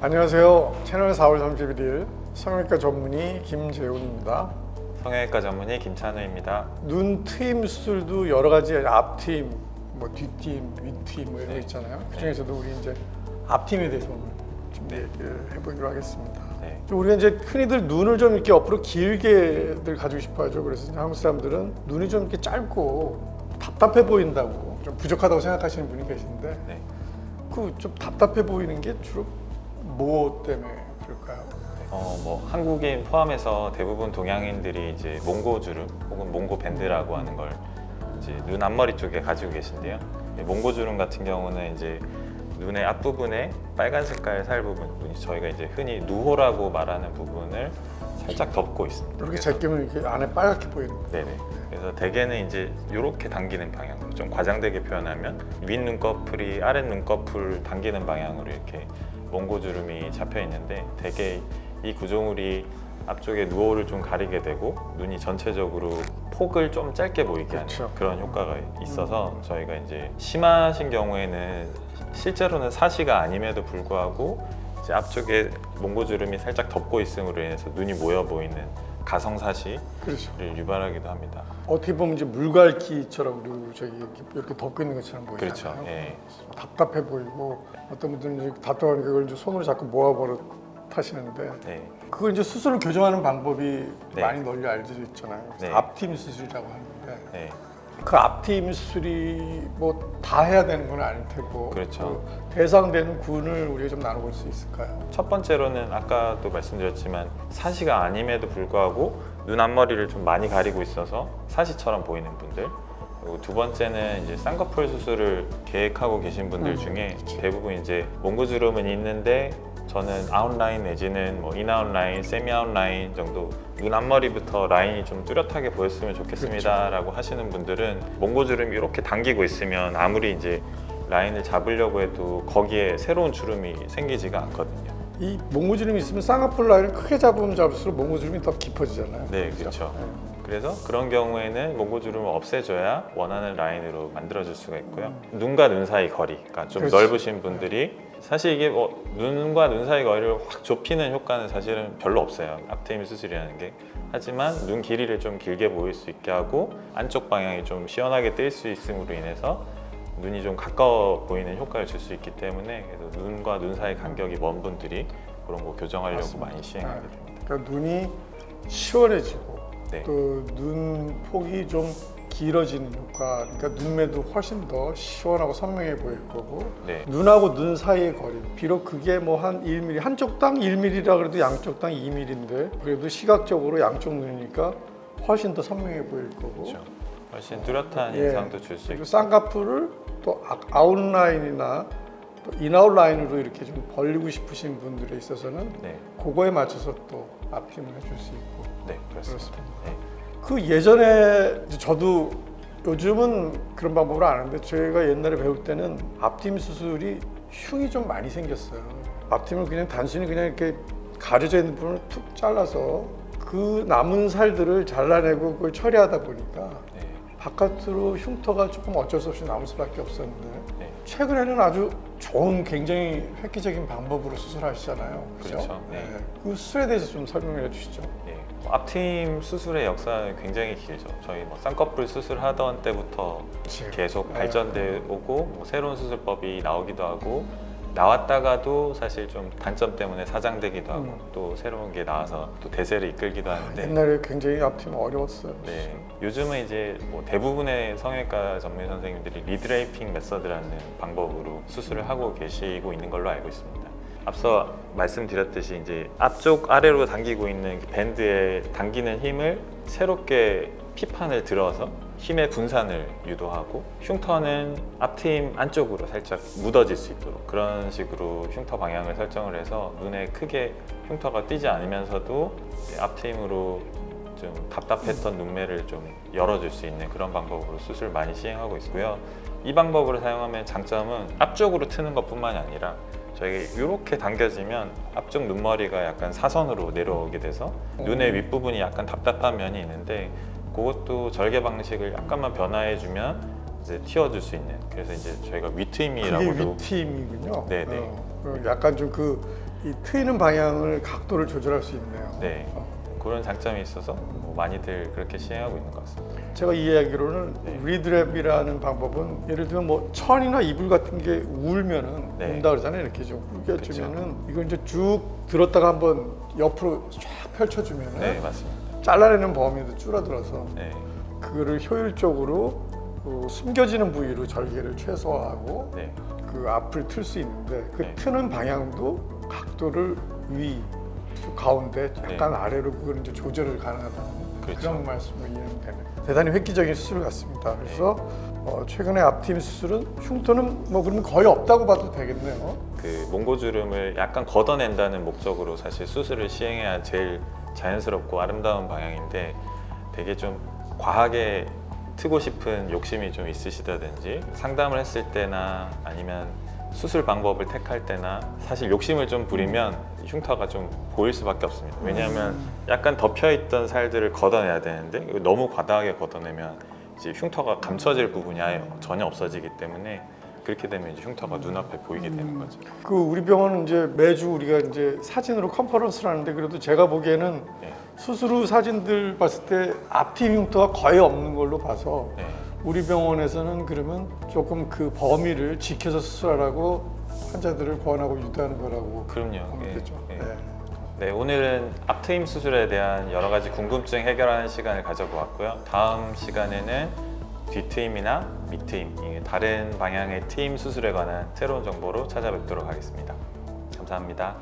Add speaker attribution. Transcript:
Speaker 1: 안녕하세요. 채널 4월 31일 성형외과 전문의 김재훈입니다.
Speaker 2: 성형외과 전문의 김찬우입니다.
Speaker 1: 눈 트임 수술도 여러 가지 앞트임, 뭐 뒷트임, 윗트임 뭐 이런 거 있잖아요. 그 중에서도 우리 이제 앞트임에 대해서 오늘 좀 얘기를 해보기로 하겠습니다.
Speaker 2: 네.
Speaker 1: 우리가 이제 흔히들 눈을 좀 이렇게 옆으로 길게들 가지고 싶어하죠. 그래서 이제 한국 사람들은 눈이 좀 이렇게 짧고 답답해 보인다고 좀 부족하다고 생각하시는 분이 계신데
Speaker 2: 네.
Speaker 1: 그 좀 답답해 보이는 게 주로 뭐 때문에 그럴까요?
Speaker 2: 뭐 한국인 포함해서 대부분 동양인들이 이제 몽고주름 혹은 몽고밴드라고 하는 걸 이제 눈 앞머리 쪽에 가지고 계신데요. 몽고주름 같은 경우는 이제 눈의 앞부분에 빨간 색깔 살 부분, 저희가 이제 흔히 누호라고 말하는 부분을 살짝 덮고 있습니다.
Speaker 1: 이렇게 제끼면 이렇게 안에 빨갛게 보이는 거예요.
Speaker 2: 네네. 그래서 대개는 이제 이렇게 당기는 방향으로, 좀 과장되게 표현하면 윗 눈꺼풀이 아랫 눈꺼풀 당기는 방향으로 이렇게 몽고주름이 잡혀 있는데, 대개 이 구조물이 앞쪽에 누호를 좀 가리게 되고 눈이 전체적으로 폭을 좀 짧게 보이게 하는
Speaker 1: 그렇죠.
Speaker 2: 그런 효과가 있어서 저희가 이제 심하신 경우에는 실제로는 사시가 아님에도 불구하고 이제 앞쪽에 몽고주름이 살짝 덮고 있음으로 인해서 눈이 모여 보이는 가성사시를
Speaker 1: 그렇죠.
Speaker 2: 유발하기도 합니다.
Speaker 1: 어떻게 보면 이제 물갈퀴처럼 그리고 저기 이렇게 덮고 있는 것처럼 보이잖아요.
Speaker 2: 그렇죠. 예.
Speaker 1: 답답해 보이고 어떤 분들은 이제 답답하니까 그걸 이제 손으로 자꾸 모아버릇 하시는데
Speaker 2: 네.
Speaker 1: 그걸 이제 수술을 교정하는 방법이
Speaker 2: 네.
Speaker 1: 많이 널리 알려져 있잖아요. 그래서
Speaker 2: 네.
Speaker 1: 앞팀 수술이라고 하는데
Speaker 2: 네.
Speaker 1: 그 앞팀 수술이 뭐 다 해야 되는 건 아닐 테고
Speaker 2: 그렇죠.
Speaker 1: 그 대상되는 군을 우리가 좀 나눠볼 수 있을까요?
Speaker 2: 첫 번째로는 아까도 말씀드렸지만 사시가 아님에도 불구하고 눈 앞머리를 좀 많이 가리고 있어서 사시처럼 보이는 분들, 그리고 두 번째는 이제 쌍꺼풀 수술을 계획하고 계신 분들 중에 대부분 이제 몽고주름은 있는데 저는 아웃라인 내지는 뭐 인아웃 라인, 세미 아웃 라인 정도 눈 앞머리부터 라인이 좀 뚜렷하게 보였으면 좋겠습니다라고 하시는 분들은 몽고주름이 이렇게 당기고 있으면 아무리 이제 라인을 잡으려고 해도 거기에 새로운 주름이 생기지가 않거든요.
Speaker 1: 이 몽고주름이 있으면 쌍꺼풀 라인을 크게 잡으면 잡을수록 몽고주름이 더 깊어지잖아요.
Speaker 2: 네, 그렇죠. 그래서 그런 경우에는 몽고주름을 없애줘야 원하는 라인으로 만들어줄 수가 있고요. 눈과 눈 사이 거리가 좀
Speaker 1: 그렇지.
Speaker 2: 넓으신 분들이 사실 이게 뭐 눈과 눈 사이 거리를 확 좁히는 효과는 사실은 별로 없어요. 앞트임 수술이라는 게. 하지만 눈 길이를 좀 길게 보일 수 있게 하고 안쪽 방향이 좀 시원하게 뜰 수 있음으로 인해서 눈이 좀 가까워 보이는 효과를 줄 수 있기 때문에, 그래서 눈과 눈 사이 간격이 먼 분들이 그런 거 교정하려고
Speaker 1: 맞습니다.
Speaker 2: 많이 시행하게 됩니다.
Speaker 1: 그러니까 눈이 시원해지고
Speaker 2: 네.
Speaker 1: 또 눈 폭이 좀 길어지는 효과, 그러니까 눈매도 훨씬 더 시원하고 선명해 보일 거고
Speaker 2: 네.
Speaker 1: 눈하고 눈 사이의 거리, 비록 그게 뭐 한 1mm, 한쪽당 1mm라 그래도 양쪽당 2mm인데 그래도 시각적으로 양쪽 눈이니까 훨씬 더 선명해 보일 거고
Speaker 2: 그렇죠. 훨씬 뚜렷한
Speaker 1: 예.
Speaker 2: 인상도 줄 수
Speaker 1: 그리고
Speaker 2: 있고.
Speaker 1: 쌍꺼풀을 또 아웃라인이나 또 인아웃 라인으로 이렇게 좀 벌리고 싶으신 분들에 있어서는
Speaker 2: 네,
Speaker 1: 그거에 맞춰서 또 앞팀을 해줄 수 있고
Speaker 2: 네, 그렇습니다.
Speaker 1: 그렇습니다.
Speaker 2: 네.
Speaker 1: 그 예전에 저도 요즘은 그런 방법을 안 하는데 저희가 옛날에 배울 때는 앞팀 수술이 흉이 좀 많이 생겼어요. 앞팀을 그냥 단순히 그냥 이렇게 가려져 있는 부분을 툭 잘라서 그 남은 살들을 잘라내고 그걸 처리하다 보니까
Speaker 2: 네.
Speaker 1: 바깥으로 흉터가 조금 어쩔 수 없이 남을 수밖에 없었는데
Speaker 2: 네.
Speaker 1: 최근에는 아주 좋은 굉장히 획기적인 방법으로 수술하시잖아요.
Speaker 2: 그렇죠. 네.
Speaker 1: 그 수술에 대해서 좀 설명해 주시죠.
Speaker 2: 예. 앞팀 수술의 역사는 굉장히 길죠. 저희 뭐 쌍꺼풀 수술하던 때부터
Speaker 1: 그치.
Speaker 2: 계속
Speaker 1: 네.
Speaker 2: 발전돼 오고 뭐 새로운 수술법이 나오기도 하고, 나왔다가도 사실 좀 단점 때문에 사장되기도 하고 또 새로운 게 나와서 또 대세를 이끌기도 하는데,
Speaker 1: 옛날에 굉장히 앞팀 어려웠어요.
Speaker 2: 네, 요즘은 이제 뭐 대부분의 성형외과 전문 선생님들이 리드레이핑 메서드라는 방법으로 수술을 하고 계시고 있는 걸로 알고 있습니다. 앞서 말씀드렸듯이 이제 앞쪽 아래로 당기고 있는 밴드에 당기는 힘을 새롭게 피판을 들어서 힘의 분산을 유도하고, 흉터는 앞트임 안쪽으로 살짝 묻어질 수 있도록 그런 식으로 흉터 방향을 설정을 해서 눈에 크게 흉터가 띄지 않으면서도 앞트임으로 좀 답답했던 눈매를 좀 열어줄 수 있는 그런 방법으로 수술 많이 시행하고 있고요. 이 방법으로 사용하면 장점은 앞쪽으로 트는 것뿐만이 아니라 저희 이렇게 당겨지면 앞쪽 눈머리가 약간 사선으로 내려오게 돼서 눈의 윗부분이 약간 답답한 면이 있는데, 그것도 절개 방식을 약간만 변화해주면 이제 튀어줄 수 있는, 그래서 이제 저희가
Speaker 1: 그게
Speaker 2: 위트임이라고도.
Speaker 1: 위팀이군요.
Speaker 2: 네네.
Speaker 1: 약간 좀 그 이 트이는 방향을 각도를 조절할 수 있네요.
Speaker 2: 네. 그런 장점이 있어서 뭐 많이들 그렇게 시행하고 있는 것 같습니다.
Speaker 1: 제가 이해하기로는
Speaker 2: 네.
Speaker 1: 리드랩이라는 방법은 예를 들면 뭐 천이나 이불 같은 게 울면은
Speaker 2: 네.
Speaker 1: 운다 그러잖아요. 이렇게 좀 울겨주면은 이걸 이제 쭉 들었다가 한번 옆으로 쫙 펼쳐주면은
Speaker 2: 네, 맞습니다.
Speaker 1: 잘라내는 범위도 줄어들어서
Speaker 2: 네.
Speaker 1: 그거를 효율적으로 숨겨지는 부위로 절개를 최소화하고
Speaker 2: 네.
Speaker 1: 그 앞을 틀 수 있는데 그
Speaker 2: 네.
Speaker 1: 트는 방향도 각도를 위, 또 가운데 약간 아래로 그걸 이제 조절을 가능하다는
Speaker 2: 그렇죠.
Speaker 1: 그런 말씀을 이해하면 되네요. 대단히 획기적인 수술 같습니다. 그래서 최근에 앞팀 수술은 흉터는 뭐 그러면 거의 없다고 봐도 되겠네요.
Speaker 2: 그 몽고주름을 약간 걷어낸다는 목적으로 사실 수술을 시행해야 제일 자연스럽고 아름다운 방향인데 되게 좀 과하게 트고 싶은 욕심이 좀 있으시다든지 상담을 했을 때나 아니면 수술 방법을 택할 때나 사실 욕심을 좀 부리면 흉터가 좀 보일 수밖에 없습니다. 왜냐하면 약간 덮여있던 살들을 걷어내야 되는데 이거 너무 과다하게 걷어내면 이제 흉터가 감춰질 부분이 아예 전혀 없어지기 때문에 그렇게 되면 이제 흉터가 눈앞에 보이게 되는 거죠.
Speaker 1: 그 우리 병원은 이제 매주 우리가 이제 사진으로 컨퍼런스를 하는데 그래도 제가 보기에는
Speaker 2: 네.
Speaker 1: 수술 후 사진들 봤을 때 앞팀 흉터가 거의 없는 걸로 봐서
Speaker 2: 네.
Speaker 1: 우리 병원에서는 그러면 조금 그 범위를 지켜서 수술하라고 환자들을 권하고 유도하는 거라고
Speaker 2: 그럼요.
Speaker 1: 보면
Speaker 2: 예,
Speaker 1: 되죠.
Speaker 2: 예.
Speaker 1: 네.
Speaker 2: 네, 오늘은 앞트임 수술에 대한 여러 가지 궁금증 해결하는 시간을 가져보았고요. 다음 시간에는 뒤트임이나 밑트임, 다른 방향의 트임 수술에 관한 새로운 정보로 찾아뵙도록 하겠습니다. 감사합니다.